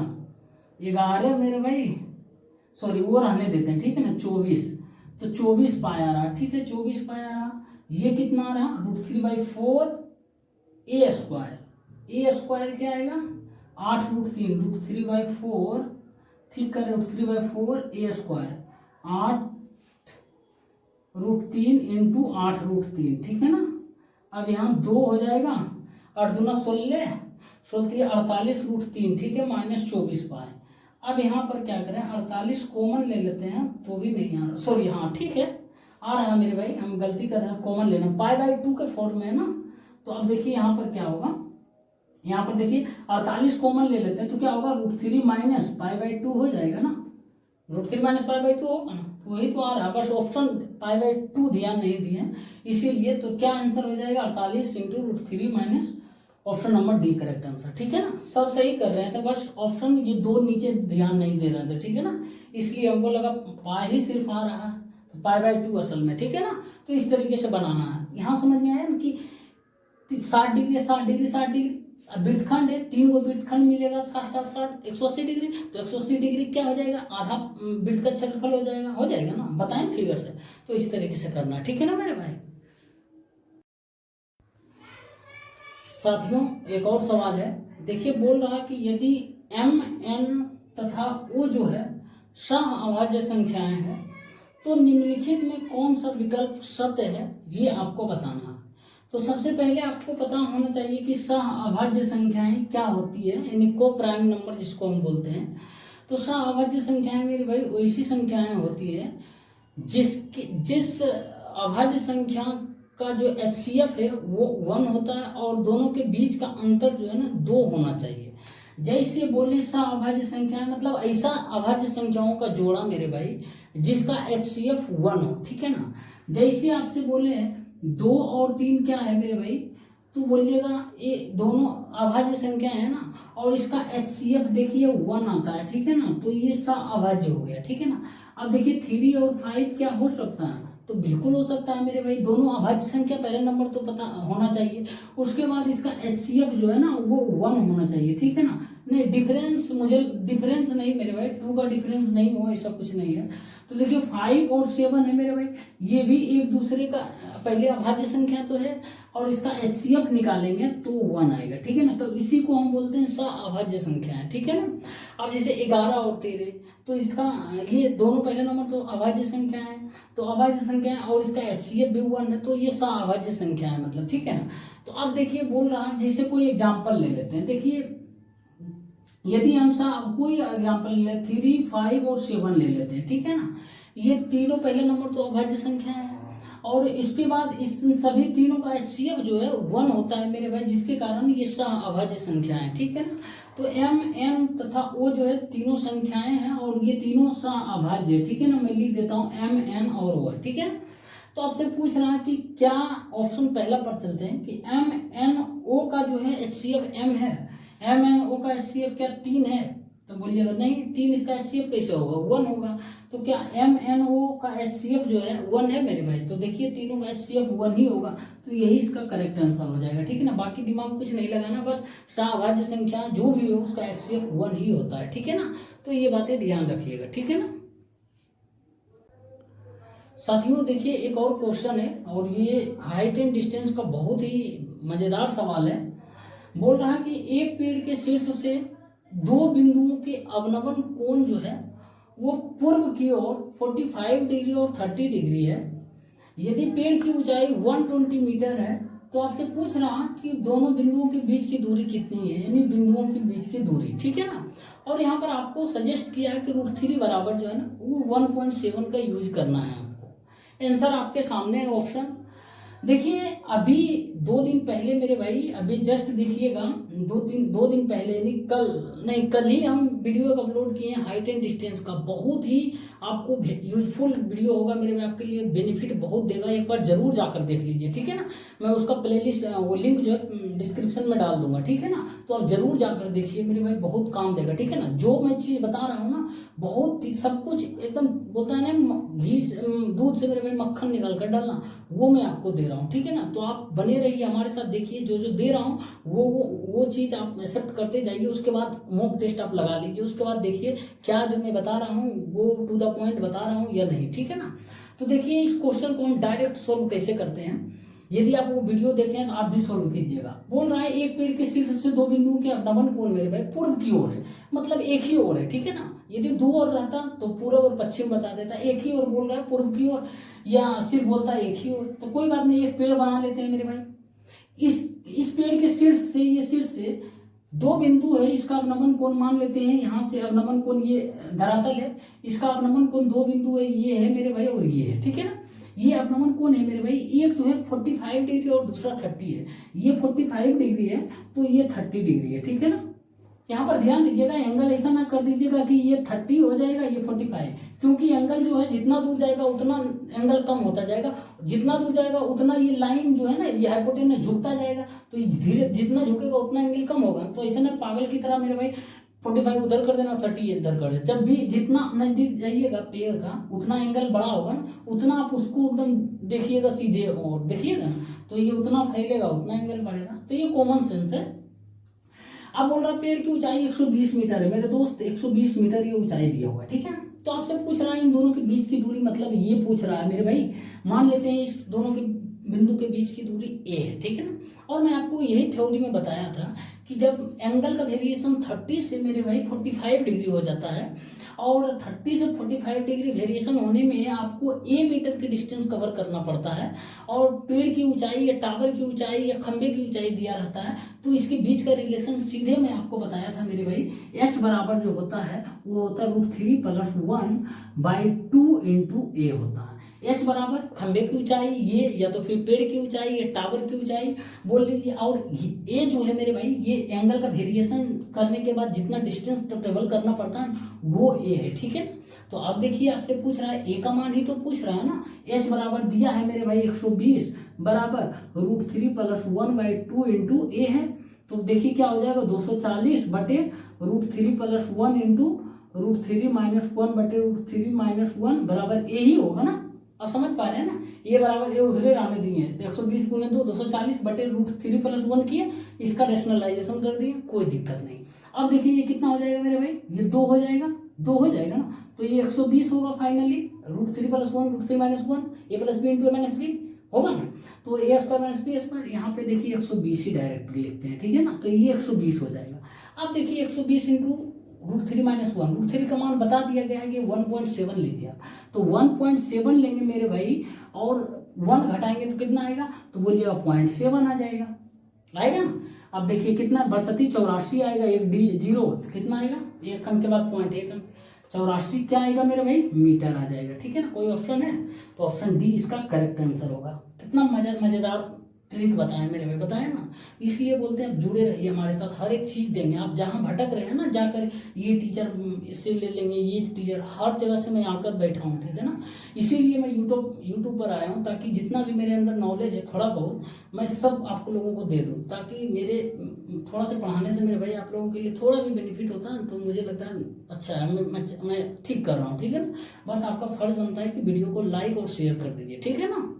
11 मेरे भाई, सॉरी वो रहने देते हैं, ठीक है ना, 24, तो 24 पाई आ रहा, ठीक है, 24 पाई आ रहा, ये कितना आ रहा √3/4 ए स्क्वायर क्या आएगा 8√3, √3/4, ठीक कर, √3/4 ए स्क्वायर 8√3 इंटू 8√3, ठीक है ना। अब यहाँ 2 हो जाएगा, 8 दूना 16, 16 48√3, ठीक है, माइनस 24 पाई। अब यहाँ पर क्या करें, 48 कॉमन ले लेते हैं, तो भी नहीं आ रहा, सॉरी हाँ ठीक है आ रहा है मेरे भाई, हम गलती कर रहे हैं, कॉमन लेना, पाई/2 के फॉर्म में है ना। तो अब देखिए यहाँ पर क्या होगा, यहाँ पर देखिए 48 कॉमन ले लेते हैं, तो क्या होगा √3 माइनस पाई/2 हो जाएगा ना, √3 माइनस पाई/2 होगा ना, वही तो आ रहा है, बस ऑप्शन पाई/2 ध्यान नहीं दिए इसीलिए। तो क्या आंसर हो जाएगा 48 into √3 minus, option number D correct answer, ठीक है ना। सब सही कर रहे थे, बस ऑप्शन ये 2 नीचे ध्यान नहीं दे रहे थे, ठीक है ना, इसलिए हमको लगा पाई ही सिर्फ आ रहा है, तो पाई/2 असल में, ठीक है ना। तो इस तरीके से बनाना है, यहाँ समझ में आया ना कि 60 डिग्री 60 डिग्री 60 डिग्री वृत्तखंड है, 3 को वृत्तखंड मिलेगा 60 60 60 180 डिग्री, तो 180 डिग्री क्या हो जाएगा, आधा वृत्त का क्षेत्रफल हो जाएगा ना, बताएं फिगर से। तो इस तरीके से करना, ठीक है ना मेरे भाई। साथियों एक और सवाल है, देखिए बोल रहा कि यदि m n तथा o जो है सह अभाज्य संख्याएं हैं, तो निम्नलिखित में कौन सा विकल्प सत्य है, ये आपको बताना है। तो सबसे पहले आपको पता होना चाहिए कि सह अभाज्य संख्याएं क्या होती है, यानी को प्राइम नंबर जिसको हम बोलते हैं। तो सह अभाज्य संख्याएं मेरी भाई वैसी संख्याएं होती है जिस अभाज्य संख्या का जो HCF है वो 1 होता है और दोनों के बीच का अंतर जो है ना 2 होना चाहिए। जैसे बोले सह अभाज्य संख्याएं मतलब ऐसा अभाज्य संख्याओं का जोड़ा मेरे भाई जिसका HCF 1 हो, ठीक है ना। जैसे आपसे बोले 2 और 3 क्या है मेरे भाई, तो बोलिएगा ये दोनों अभाज्य संख्या है ना, और इसका HCF देखिए 1 आता है, ठीक है ना, तो ये अभाज्य हो गया, ठीक है ना। अब देखिए 3 और 5 क्या हो सकता है, तो बिल्कुल हो सकता है मेरे भाई, दोनों अभाज्य संख्या, पहले नंबर तो पता होना चाहिए, उसके बाद इसका HCF जो है ना वो 1 होना चाहिए, ठीक है ना। नहीं डिफरेंस, मुझे डिफरेंस नहीं मेरे भाई, 2 का डिफरेंस नहीं हो, ऐसा कुछ नहीं है। तो देखिए 5 और 7 है मेरे भाई, ये भी एक दूसरे का पहले अभाज्य संख्या तो है, और इसका HCF निकालेंगे तो 1 आएगा, ठीक है ना। तो इसी को हम बोलते हैं अभाज्य संख्या है, ठीक है ना। अब जैसे 11 और 13, तो इसका ये दोनों पहले नंबर तो अभाज्य संख्या है, तो अभाज्य संख्या है, और इसका HCF भी 1 है, तो ये अभाज्य संख्या है मतलब, ठीक है ना। तो अब देखिए बोल रहा है, जैसे कोई एग्जाम्पल ले लेते हैं, देखिए यदि हम कोई एग्जाम्पल ले 3, 5 और 7 ले लेते हैं, ठीक है ना। ये तीनों पहले नंबर तो अभाज्य संख्या है, और इसके बाद इस सभी तीनों का HCF जो है 1 होता है मेरे भाई, जिसके कारण ये अभाज्य संख्या है, ठीक है ना। तो M, N तथा O जो है तीनों संख्याएं हैं, और ये तीनों अभाज्य, ठीक है ना। मैं लिख देता हूँ M, N और O, ठीक है ना। तो आपसे पूछ रहा है कि क्या ऑप्शन पहला पर चलते हैं कि M, N, O का जो है HCF M है, M, N, O का HCF क्या 3 है, तो बोलिएगा नहीं 3, इसका HCF कैसे होगा, 1 होगा। तो क्या M, N, O का HCF जो है 1 है मेरे भाई, तो देखिए तीनों का HCF 1 ही होगा, तो यही इसका करेक्ट आंसर हो जाएगा, ठीक है ना। बाकी दिमाग कुछ नहीं लगाना, बस अभाज्य संख्या जो भी हो उसका HCF 1 ही होता है, ठीक है ना। तो ये बातें ध्यान रखिएगा, ठीक है ना। साथियों देखिए एक और क्वेश्चन है, और ये हाइट एंड डिस्टेंस का बहुत ही मजेदार सवाल है। बोल रहा है कि एक पेड़ के शीर्ष से 2 बिंदुओं के अवनमन कोण जो है वो पूर्व की ओर 45 डिग्री और 30 डिग्री है। यदि पेड़ की ऊंचाई 120 मीटर है, तो आपसे पूछ रहा कि दोनों बिंदुओं के बीच की दूरी कितनी है, यानी बिंदुओं के बीच की दूरी, ठीक है ना। और यहाँ पर आपको सजेस्ट किया है कि √3 बराबर जो है ना वो 1.7 का यूज करना है आपको। आंसर आपके सामने है ऑप्शन। देखिए अभी 2 दिन पहले मेरे भाई, अभी जस्ट देखिएगा 2 दिन पहले नहीं कल ही हम वीडियो अपलोड किए हैं हाइट एंड डिस्टेंस का। बहुत ही आपको यूजफुल वीडियो होगा मेरे भाई, आपके लिए बेनिफिट बहुत देगा, एक बार जरूर जाकर देख लीजिए, ठीक है ना। मैं उसका प्लेलिस्ट वो लिंक जो है डिस्क्रिप्शन में डाल दूंगा, ठीक है ना। तो आप जरूर जाकर देखिए मेरे भाई, बहुत काम देगा, ठीक है ना। जो मैं चीज़ बता रहा हूँ ना, बहुत सब कुछ एकदम बोलता है ना घी दूध से मेरे भाई मक्खन निकाल कर डालना, वो मैं आपको दे रहा हूँ, ठीक है ना। तो आप बने रहिए हमारे साथ, देखिए जो जो दे रहा हूँ वो चीज़ आप एक्सेप्ट करते जाइए। उसके बाद मॉक टेस्ट आप लगा लीजिए, उसके बाद देखिए क्या जो मैं बता रहा हूँ वो टू द पॉइंट बता रहा हूँ या नहीं, ठीक है ना। तो देखिए इस क्वेश्चन को हम डायरेक्ट सोल्व कैसे करते हैं, यदि आप वो वीडियो देखें तो आप भी सोल्व कीजिएगा। बोल रहा है एक पेड़ के शीर्ष से 2 बिंदुओं के अवनमन कोण मेरे भाई पूर्व की ओर है, मतलब एक ही ओर है, ठीक है ना। यदि 2 ओर रहता तो पूर्व और पश्चिम बता देता, एक ही ओर बोल रहा है पूर्व की ओर, या सिर्फ बोलता है एक ही ओर, तो कोई बात नहीं, एक पेड़ बना लेते हैं मेरे भाई। इस पेड़ के शीर्ष से, ये शीर्ष से 2 बिंदु है, इसका अवनमन कोण मान लेते हैं, यहाँ से अवनमन कोण ये धरातल है, इसका अवनमन कोण 2 बिंदु है, ये है मेरे भाई और ये है, ठीक है ना। ये अवनमन कोण है मेरे भाई, एक जो है 45 डिग्री और दूसरा 30 है। ये 45 डिग्री है तो ये 30 डिग्री है, ठीक है ना। यहाँ पर ध्यान दीजिएगा, एंगल ऐसा ना कर दीजिएगा कि ये 30 हो जाएगा ये 45, क्योंकि एंगल जो है जितना दूर जाएगा उतना एंगल कम होता जाएगा, जितना दूर जाएगा उतना ये लाइन जो है ना, ये हाइपोटेनस झुकता जाएगा, तो धीरे जितना झुकेगा उतना एंगल कम होगा। तो ऐसा ना पागल की तरह मेरे भाई 45 उधर कर देना, 30 इधर कर देना। जब भी जितना नजदीक जाइएगा पेड़ का उतना एंगल बड़ा होगा ना, उतना आप उसको एकदम देखिएगा सीधे और देखिएगा ना, तो ये उतना फैलेगा उतना एंगल बढ़ेगा। तो ये कॉमन सेंस है। अब बोल रहा है पेड़ की ऊंचाई 120 मीटर है मेरे दोस्त, 120 मीटर ये ऊंचाई दिया हुआ है, ठीक है ना। तो आपसे पूछ रहा है इन दोनों के बीच की दूरी, मतलब ये पूछ रहा है मेरे भाई, मान लेते हैं इस दोनों के बिंदु के बीच की दूरी ए है, ठीक है ना। और मैं आपको यही थ्योरी में बताया था कि जब एंगल का वेरिएशन 30 से मेरे भाई 45 डिग्री हो जाता है, और 30 से 45 डिग्री वेरिएशन होने में आपको ए मीटर की डिस्टेंस कवर करना पड़ता है, और पेड़ की ऊंचाई या टावर की ऊंचाई या खंबे की ऊंचाई दिया रहता है, तो इसके बीच का रिलेशन सीधे मैं आपको बताया था मेरे भाई, एच बराबर जो होता है वो होता है √3 + 1/2 × ए होता है। एच बराबर खंबे की ऊंचाई ये, या तो फिर पेड़ की ऊंचाई या टावर की ऊंचाई बोल लीजिए, और ए जो है मेरे भाई ये एंगल का वेरिएशन करने के बाद जितना डिस्टेंस ट्रेवल करना पड़ता है वो ए है, ठीक है ना। तो अब देखिए आपसे पूछ रहा है ए का मान ही तो पूछ रहा है ना, एच बराबर दिया है मेरे भाई 120, बराबर √3 + 1/2 इंटू ए है। तो देखिए क्या हो जाएगा 240 बटे √3 + 1 इंटू √3 - 1 बटे √3 - 1 बराबर ए ही होगा ना। अब समझ पा रहे हैं ना, ये बराबर ए उधरे रहने दिए हैं, 120 × 2 240 बटे √3 + 1 किए, इसका रेशनलाइजेशन कर दिए, कोई दिक्कत नहीं। अब देखिए ये कितना हो जाएगा मेरे भाई, ये 2 हो जाएगा, 2 हो जाएगा ना, तो ये 120 होगा finally, √3 + 1 √3 - 1 a + b into a - b होगा ना। तो a² - b², यहाँ पे देखिए 120 ही डायरेक्ट लिखते हैं, ठीक है ना, तो ये 120 हो जाएगा। अब देखिए 120 इंटू √3 - 1, √3 का मान बता दिया गया है कि 1.7 लीजिए आप, तो 1.7 लेंगे मेरे भाई, और 1 घटाएंगे तो कितना आएगा, तो बोलिएगा 0.7 आ जाएगा, आएगा ना। अब देखिए कितना बरसती 84 आएगा, एक डी 0 कितना आएगा, एक अंक के बाद 0.1 अंक, 84 क्या आएगा मेरे भाई, मीटर आ जाएगा, ठीक है ना। कोई ऑप्शन है, तो ऑप्शन डी इसका करेक्ट आंसर होगा। कितना मजेदार ट्रिक बताएं मेरे भाई, बताएं ना, इसलिए बोलते हैं जुड़े रहिए हमारे साथ, हर एक चीज देंगे। आप जहाँ भटक रहे हैं ना, जाकर ये टीचर इससे ले लेंगे, ये टीचर, हर जगह से मैं आकर बैठा हूँ, ठीक है ना। इसीलिए मैं यूट्यूब पर आया हूँ, ताकि जितना भी मेरे अंदर नॉलेज है थोड़ा बहुत, मैं सब आपको लोगों को दे दूँ, ताकि मेरे थोड़ा से पढ़ाने से मेरे भाई आप लोगों के लिए थोड़ा भी बेनिफिट होता है, तो मुझे लगता है अच्छा है, मैं ठीक कर रहा हूँ, ठीक है ना। बस आपका फर्ज बनता है कि वीडियो को लाइक और शेयर कर दीजिए, ठीक है ना।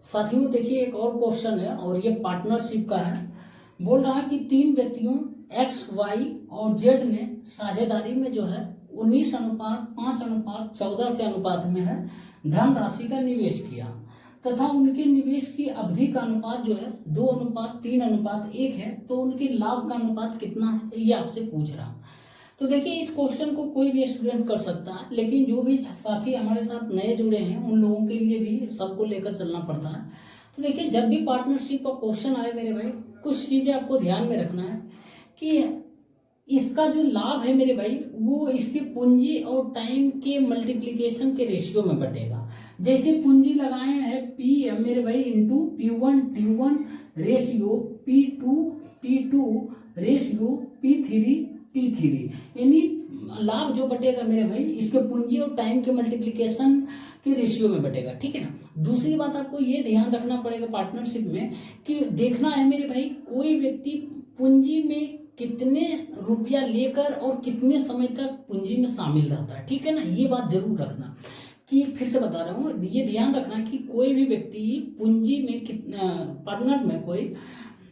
साथियों देखिए एक और क्वेश्चन है, और ये पार्टनरशिप का है। बोल रहा है कि 3 व्यक्तियों X, Y और Z ने साझेदारी में जो है 19:5:14 के अनुपात में है धनराशि का निवेश किया, तथा उनके निवेश की अवधि का अनुपात जो है 2:3:1 है, तो उनके लाभ का अनुपात कितना है, ये आपसे पूछ रहा। तो देखिए इस क्वेश्चन को कोई भी स्टूडेंट कर सकता है, लेकिन जो भी साथी हमारे साथ नए जुड़े हैं उन लोगों के लिए भी सबको लेकर चलना पड़ता है। तो देखिए जब भी पार्टनरशिप का क्वेश्चन आए मेरे भाई, कुछ चीज़ें आपको ध्यान में रखना है कि इसका जो लाभ है मेरे भाई, वो इसकी पूंजी और टाइम के मल्टीप्लिकेशन के रेशियो में बटेगा। जैसे पूंजी लगाए हैं पी मेरे भाई into P1 T1 ratio P2 T2 ratio P3 T3, यानी लाभ जो बटेगा मेरे भाई इसके पूंजी और टाइम के मल्टीप्लिकेशन के रेशियो में बटेगा, ठीक है ना। दूसरी बात आपको ये ध्यान रखना पड़ेगा पार्टनरशिप में, कि देखना है मेरे भाई कोई व्यक्ति पूंजी में कितने रुपया लेकर और कितने समय तक पूंजी में शामिल रहता है, ठीक है ना। ये बात जरूर रखना, कि फिर से बता रहा हूँ, ये ध्यान रखना कि कोई भी व्यक्ति पूंजी में कितना, पार्टनर में कोई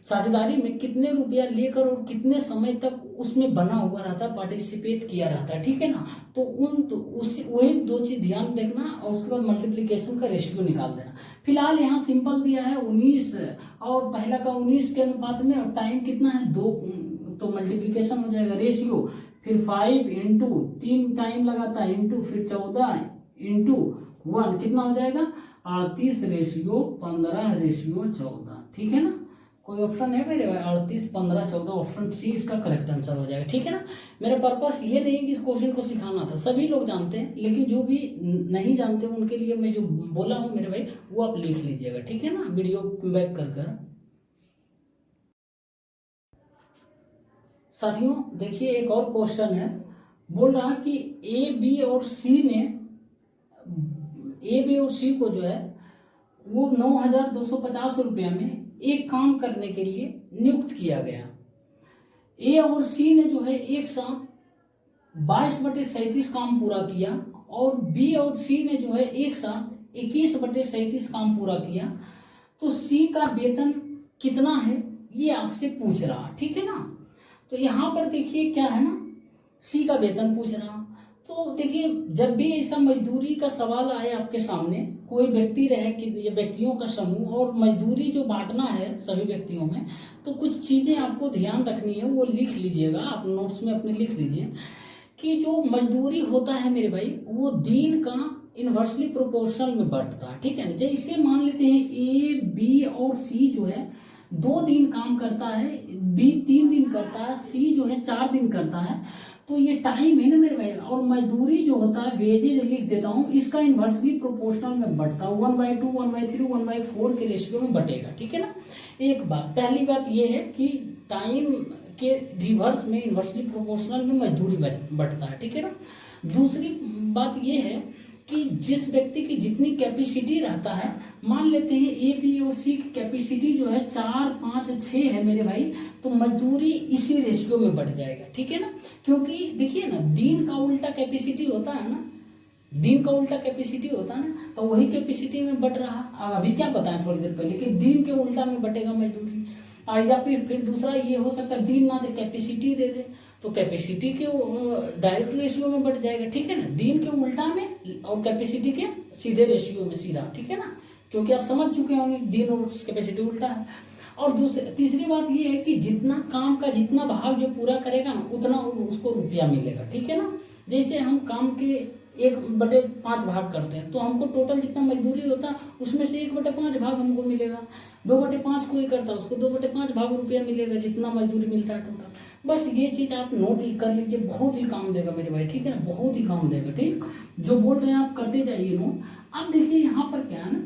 साझेदारी में कितने रुपया लेकर और कितने समय तक उसमें बना हुआ रहता है, पार्टिसिपेट किया रहता है, ठीक है ना। तो वही 2 चीज ध्यान देखना, और उसके बाद मल्टीप्लिकेशन का रेशियो निकाल देना। फिलहाल यहाँ सिंपल दिया है 19, और पहला का 19 के अनुपात में, और टाइम कितना है 2, तो मल्टीप्लिकेशन हो जाएगा रेशियो, फिर 5 इंटू 3 टाइम लगाता है इंटू, फिर 14 इंटू 1 कितना हो जाएगा 38 रेशियो 15 रेशियो 14, ठीक है ना। कोई ऑप्शन है मेरे भाई 38 15 14, ऑप्शन सी इसका करेक्ट आंसर हो जाएगा, ठीक है ना। मेरा पर्पस ये नहीं कि इस क्वेश्चन को सिखाना था, सभी लोग जानते हैं, लेकिन जो भी नहीं जानते उनके लिए मैं जो बोला हूँ मेरे भाई वो आप लिख लीजिएगा, ठीक है ना, वीडियो बैक कर। साथियों देखिए एक और क्वेश्चन है, बोल रहा कि ए बी और सी को जो है वो 9,250 रुपया में एक काम करने के लिए नियुक्त किया गया। ए और सी ने जो है एक साथ 22/37 काम पूरा किया, और बी और सी ने जो है एक साथ 21/37 काम पूरा किया, तो सी का वेतन कितना है ये आपसे पूछ रहा, ठीक है ना। तो यहाँ पर देखिए क्या है ना, सी का वेतन पूछ रहा। तो देखिए जब भी ऐसा मजदूरी का सवाल आए आपके सामने, कोई व्यक्ति रहे कि ये व्यक्तियों का समूह और मजदूरी जो बांटना है सभी व्यक्तियों में, तो कुछ चीज़ें आपको ध्यान रखनी है, वो लिख लीजिएगा, आप नोट्स में अपने लिख लीजिए कि जो मजदूरी होता है मेरे भाई वो दिन का इन्वर्सली प्रोपोर्शनल में बढ़ता है, ठीक है ना। जैसे मान लेते हैं ए बी और सी जो है 2 दिन काम करता है, बी 3 दिन करता है, सी जो है 4 दिन करता है, तो ये टाइम है ना मेरे भाई, और मजदूरी जो होता है वेजेज लिख देता हूँ, इसका इन्वर्सली प्रोपोर्शनल में बढ़ता है, 1/2 1/3 1/4 के रेशियो में बटेगा, ठीक है ना। एक बात, पहली बात ये है कि टाइम के रिवर्स में इन्वर्सली प्रोपोर्शनल में मजदूरी बढ़ता है, ठीक है ना। दूसरी बात ये है कि जिस व्यक्ति की जितनी कैपेसिटी रहता है, मान लेते हैं ए बी और सी की कैपेसिटी जो है 4 5 6 है मेरे भाई, तो मजदूरी इसी रेशियो में बढ़ जाएगा, ठीक है ना। क्योंकि देखिए ना, दिन का उल्टा कैपेसिटी होता है ना, दिन का उल्टा कैपेसिटी होता है ना, तो वही कैपेसिटी में बढ़ रहा। अब अभी क्या बताएं थोड़ी देर पहले कि दिन के उल्टा में बटेगा मजदूरी। या फिर दूसरा ये हो सकता है दिन ना दे, कैपेसिटी दे दे, तो कैपेसिटी के डायरेक्ट रेशियो में बढ़ जाएगा, ठीक है ना। दिन के उल्टा में और कैपेसिटी के सीधे रेशियो में, सीधा, ठीक है ना, क्योंकि आप समझ चुके होंगे दिन और कैपेसिटी उल्टा है। और तीसरी बात ये है कि जितना काम का जितना भाग जो पूरा करेगा ना, उतना उसको रुपया मिलेगा, ठीक है ना। जैसे हम काम के 1/5 भाग करते हैं, तो हमको टोटल जितना मजदूरी होता है उसमें से 1/5 भाग हमको मिलेगा। 2/5 कोई करता है, उसको 2/5 भाग रुपया मिलेगा, जितना मजदूरी मिलता है टोटल। बस ये चीज़ आप नोट कर लीजिए, बहुत ही काम देगा मेरे भाई, ठीक है ना, बहुत ही काम देगा। ठीक, जो बोल रहे हैं आप करते जाइए नोट। अब देखिए यहाँ पर क्या है ना,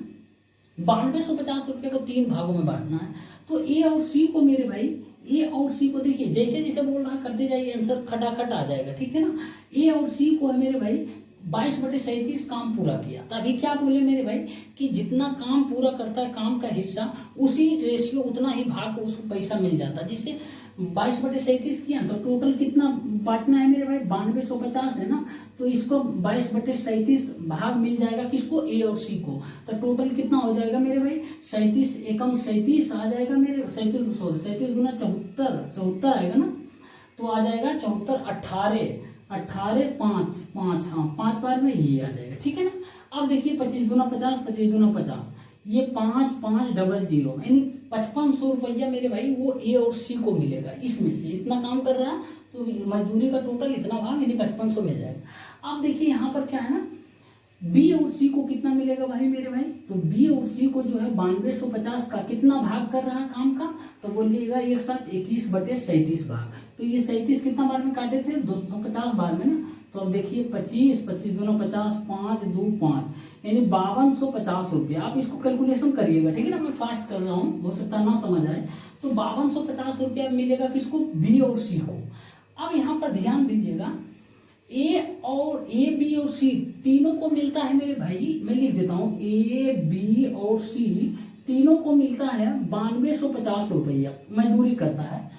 9250 रुपये को 3 भागों में बांटना है। तो ए और सी को मेरे भाई, ए और सी को देखिए जैसे जैसे बोल रहा है करते जाइए, आंसर खटाखट आ जाएगा, ठीक है ना। ए और सी को है मेरे भाई 22/37 काम पूरा किया। तभी क्या बोले मेरे भाई कि जितना काम पूरा करता है काम का हिस्सा, उसी रेशियो उतना ही भाग उसको पैसा मिल जाता है। जिससे 22/37 किया तो टोटल कितना बांटना है मेरे भाई, 9250 है ना, तो इसको 22/37 भाग मिल जाएगा किसको, ए और सी को। तो टोटल कितना हो जाएगा मेरे भाई, 37 एकम 37 आ जाएगा मेरे, 37 गुना 74 आएगा ना, तो आ जाएगा 74 18 5 5, हाँ 5 बार में ये आ जाएगा, ठीक है ना। अब देखिए 25 दूना 50, 25 दूना 50, ये 5500, यानी 5500 रुपया मेरे भाई वो ए और सी को मिलेगा। इसमें से इतना काम कर रहा है तो मजदूरी का टोटल इतना भाग यानी 5500 मिल जाएगा। अब देखिए यहाँ पर क्या है ना, बी और सी को कितना मिलेगा भाई मेरे भाई, तो बी और सी को जो है 9250 का कितना भाग कर रहा है काम का, तो बोलिएगा एक साथ 21/37 भाग। तो ये 37 कितना बार में काटे थे, 250 बार में ना। तो अब देखिए 25 दूना 50, 5 2 5, यानी 5250 रुपया। आप इसको कैलकुलेशन करिएगा, ठीक है ना, मैं फास्ट कर रहा हूँ, हो सकता ना समझ आए। तो 5250 रुपया मिलेगा किसको, बी और सी को। अब यहाँ पर ध्यान दीजिएगा, ए बी और सी तीनों को मिलता है मेरे भाई, मैं लिख देता हूँ, ए बी और सी तीनों को मिलता है 9250 रुपया मजदूरी करता है।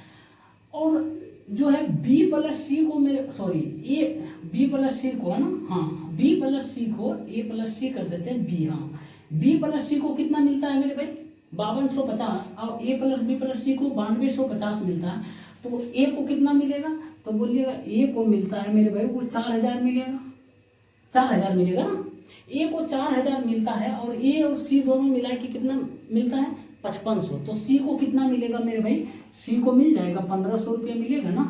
और जो है बी प्लस सी को मेरे, सॉरी ए बी प्लस सी को है ना, हाँ बी प्लस सी को ए प्लस सी कर देते हैं बी, हाँ बी प्लस सी को कितना मिलता है मेरे भाई 5250, और ए प्लस बी प्लस सी को 9250 मिलता है। तो ए को कितना मिलेगा, तो बोलिएगा ए को मिलता है मेरे भाई वो 4000 मिलेगा, 4000 मिलेगा ना, ए को 4000 मिलता है, और ए और सी दोनों मिला के कितना मिलता है 5500। तो सी को कितना मिलेगा मेरे भाई, सी को मिल जाएगा 1500 रुपया मिलेगा ना,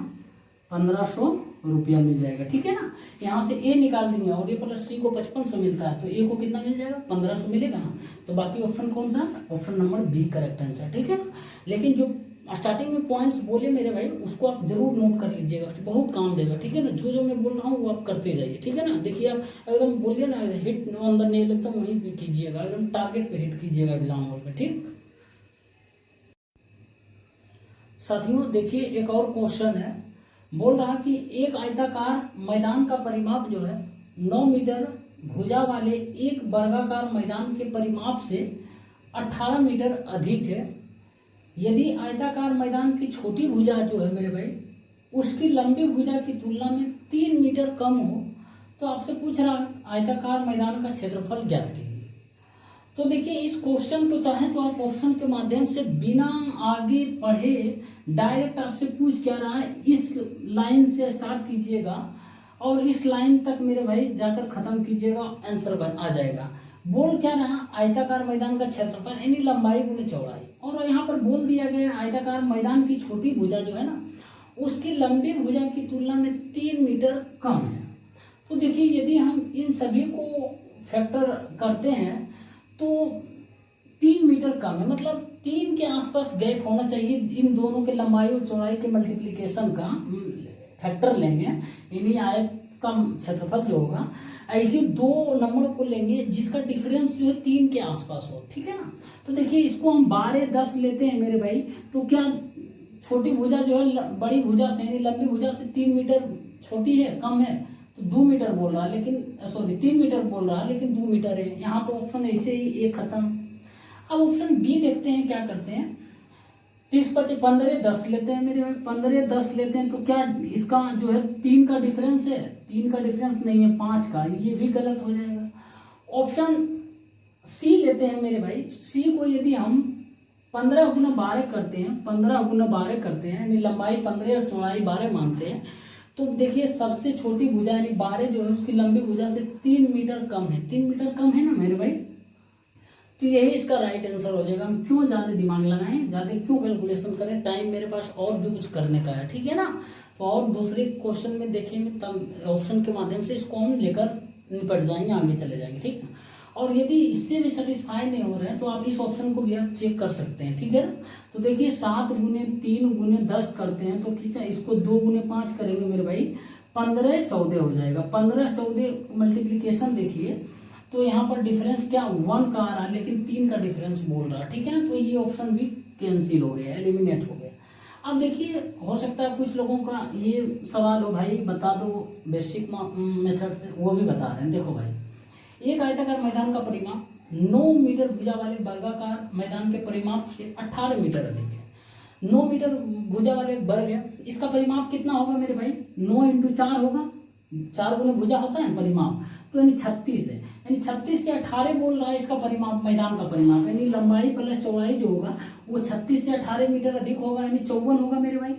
1500 रुपया मिल जाएगा, ठीक है ना। यहाँ से ए निकाल देंगे और ए प्लस सी को 5500 मिलता है, तो ए को कितना मिल जाएगा 1500 मिलेगा ना। तो बाकी ऑप्शन कौन सा है, option number b correct answer, ठीक है ना। लेकिन जो स्टार्टिंग में पॉइंट्स बोले मेरे भाई उसको आप जरूर नोट कर लीजिएगा, बहुत काम देगा, ठीक है ना। जो मैं बोल रहा हूँ वो आप करते जाइए, ठीक है ना। देखिए आप एकदम बोलिए ना, हिट ऑन द नेल एकदम वहीं पे कीजिएगा, एकदम टारगेट पे हिट कीजिएगा एग्जाम हॉल पे, ठीक। साथियों देखिए एक और क्वेश्चन है, बोल रहा कि एक आयताकार मैदान का परिमाप जो है 9 मीटर भुजा वाले एक वर्गाकार मैदान के परिमाप से 18 मीटर अधिक है। यदि आयताकार मैदान की छोटी भुजा जो है मेरे भाई उसकी लंबी भुजा की तुलना में 3 मीटर कम हो, तो आपसे पूछ रहा है आयताकार मैदान का क्षेत्रफल ज्ञात कीजिए। तो देखिए इस क्वेश्चन को चाहे तो आप ऑप्शन के माध्यम से बिना आगे पढ़े डायरेक्ट आपसे पूछ क्या रहा है, इस लाइन से स्टार्ट कीजिएगा और इस लाइन तक मेरे भाई जाकर खत्म कीजिएगा, आंसर आ जाएगा। बोल क्या रहा, आयताकार मैदान का क्षेत्रफल यानी लंबाई गुने चौड़ाई, और यहाँ पर बोल दिया गया आयताकार मैदान की छोटी भुजा जो है ना उसकी लंबी भुजा की तुलना में 3 मीटर कम है। तो देखिए यदि हम इन सभी को फैक्टर करते हैं तो 3 मीटर कम है, मतलब 3 के आसपास गैप होना चाहिए। इन दोनों के लंबाई और चौड़ाई के मल्टीप्लिकेशन का फैक्टर लेंगे, यानी आयत का क्षेत्रफल जो होगा, ऐसे 2 नंबर को लेंगे जिसका डिफरेंस जो है 3 के आसपास हो, ठीक है ना। तो देखिए इसको हम 12 10 लेते हैं मेरे भाई, तो क्या छोटी भुजा जो है बड़ी भुजा से यानी लंबी भुजा से 3 मीटर छोटी है, कम है, तो 2 मीटर बोल रहा है, लेकिन सॉरी 3 मीटर बोल रहा है लेकिन 2 मीटर है। यहाँ तो ऑप्शन ऐसे ही एक खत्म। अब ऑप्शन बी देखते हैं क्या करते हैं। 30 25 15 10 लेते हैं मेरे भाई, 15 10 लेते हैं तो क्या इसका जो है 3 का डिफरेंस है, 3 का डिफरेंस नहीं है 5 का, ये भी गलत हो जाएगा। ऑप्शन सी लेते हैं मेरे भाई। सी को यदि हम 15 गुना 12 करते हैं, 15 गुना 12 करते हैं, यानी लंबाई 15 और चौड़ाई 12 मानते हैं, तो देखिए सबसे छोटी भुजा यानी 12 जो है उसकी लंबी भुजा से 3 मीटर कम है। 3 मीटर कम है ना मेरे भाई, तो यही इसका राइट आंसर हो जाएगा। हम क्यों ज़्यादा दिमाग लगाएं, ज़्यादा क्यों कैलकुलेशन करें, टाइम मेरे पास और भी कुछ करने का है, ठीक है ना। तो और दूसरे क्वेश्चन में देखेंगे तब ऑप्शन के माध्यम से इसको हम लेकर निपट जाएंगे, आगे चले जाएंगे, ठीक है। और यदि इससे भी सेटिस्फाई नहीं हो रहे हैं तो आप इस ऑप्शन को भी आप चेक कर सकते हैं, ठीक है ना। तो देखिए 7 गुने 3 गुने 10 करते हैं तो ठीक है, इसको 2 गुने 5 करेंगे मेरे भाई, 15 14 हो जाएगा। 15 14 मल्टीप्लीकेशन देखिए तो यहाँ पर डिफरेंस क्या 1 का आ रहा है, लेकिन 3 का डिफरेंस बोल रहा है, ठीक है ना। तो ये ऑप्शन भी कैंसिल हो गया, एलिमिनेट हो गया। अब देखिए हो सकता है कुछ लोगों का ये सवाल हो भाई बता दो बेसिक मेथड से, वो भी बता रहे हैं। देखो भाई, एक आयताकार मैदान का परिमाप 9 मीटर भुजा वाले वर्गाकार मैदान के परिमाप से 18 मीटर अधिक है। 9 मीटर भुजा वाले एक वर्ग है, इसका परिमाप कितना होगा मेरे भाई, 9 × 4 होगा, 4 गुने भुजा होता है परिमाप, तो यानी 36 है। यानी 36 से 18 बोल रहा है इसका परिमाप, मैदान का परिमाप, यानी लंबाई प्लस चौड़ाई जो होगा वो 36 से 18 मीटर अधिक होगा, यानी 54 होगा मेरे भाई,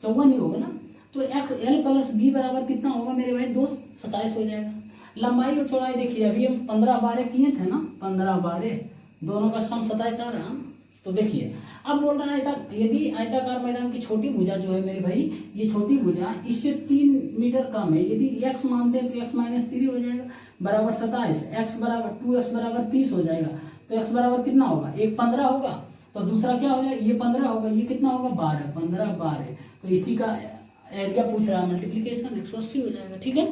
54 ही होगा ना। तो L + B बराबर कितना होगा मेरे भाई, 2 27 हो जाएगा। लंबाई और चौड़ाई देखिए, अभी हम 15 12 किए थे ना, 15 12 दोनों का सम 27 आ रहा है। तो देखिए अब बोल रहा है यदि आयताकार मैदान की छोटी भुजा जो है मेरे भाई, ये छोटी भुजा इससे 3 मीटर कम है, यदि x मानते हैं तो x - 3 हो जाएगा बराबर 27, x बराबर 2x बराबर 30 हो जाएगा। तो x बराबर कितना होगा, एक 15 होगा, तो दूसरा क्या हो जाएगा, ये 15 होगा, ये कितना होगा 12, 15 12, तो इसी का एरिया पूछ रहा है, मल्टीप्लीकेशन 180 हो जाएगा, ठीक है।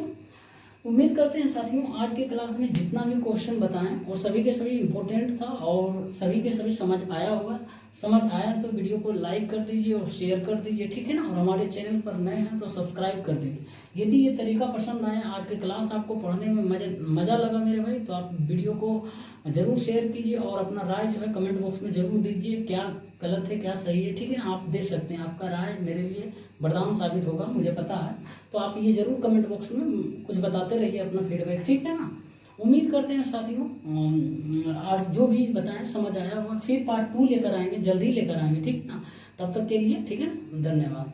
उम्मीद करते हैं साथियों आज के क्लास में जितना भी क्वेश्चन बताएं और सभी के सभी इम्पोर्टेंट था और सभी के सभी समझ आया होगा। समझ आया तो वीडियो को लाइक कर दीजिए और शेयर कर दीजिए, ठीक है ना। और हमारे चैनल पर नए हैं तो सब्सक्राइब कर दीजिए। यदि ये तरीका पसंद आया, आज के क्लास आपको पढ़ने में मज़ा लगा मेरे भाई, तो आप वीडियो को जरूर शेयर कीजिए और अपना राय जो है कमेंट बॉक्स में जरूर दीजिए, क्या गलत है क्या सही है, ठीक है ना। आप दे सकते हैं, आपका राय मेरे लिए वरदान साबित होगा, मुझे पता है। तो आप ये जरूर कमेंट बॉक्स में कुछ बताते रहिए अपना फीडबैक, ठीक है ना। उम्मीद करते हैं साथियों आज जो भी बताएं समझ आया होगा। फिर पार्ट 2 लेकर आएंगे, जल्दी लेकर आएंगे, ठीक ना। तब तक के लिए ठीक है ना, धन्यवाद।